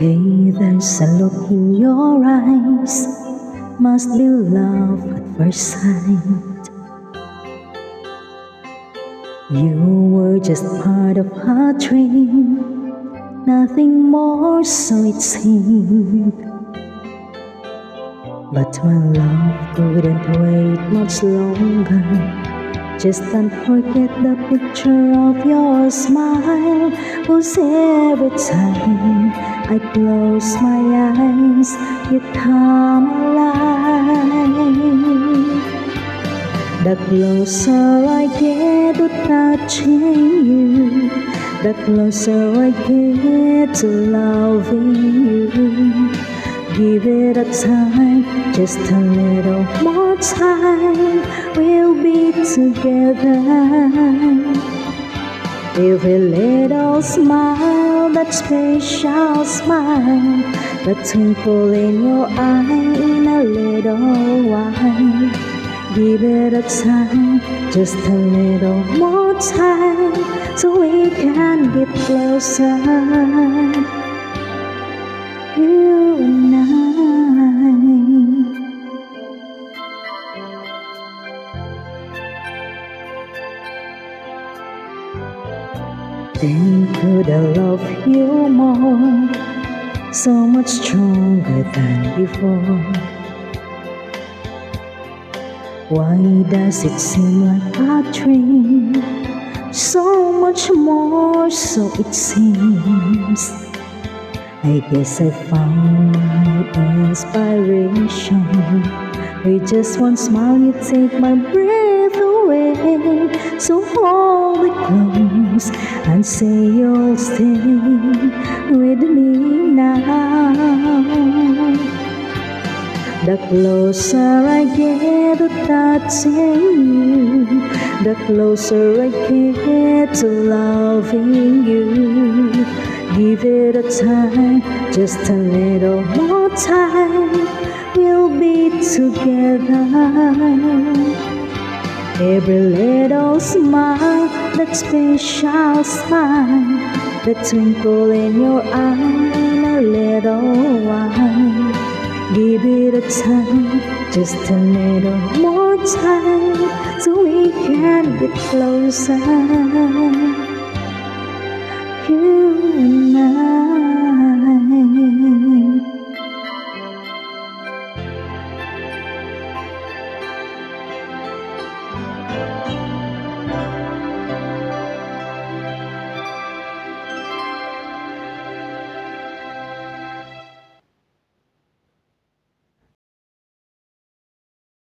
Hey, there's a look in your eyes, must be love at first sight. You were just part of a dream, nothing more, so it seemed. But my love couldn't wait much longer. Just don't forget the picture of your smile, 'cause every time I close my eyes, you come alive. The closer I get to touching you, the closer I get to loving you. Give it a time, just a little more time, we'll be together. Every little smile, that special smile, the twinkle in your eye in a little while. Give it a time, just a little more time, so we can get closer, you and I. Then could I love you more, so much stronger than before? Why does it seem like a dream? So much more, so it seems. I guess I found my inspiration. With just one smile you take my breath away. So hold it close and say you'll stay with me now. The closer I get to touching you, the closer I get to loving you. Give it a time, just a little more time, we'll be together. Every little smile, that special smile, the twinkle in your eye in a little while. Give it a time, just a little more time, so we can get closer.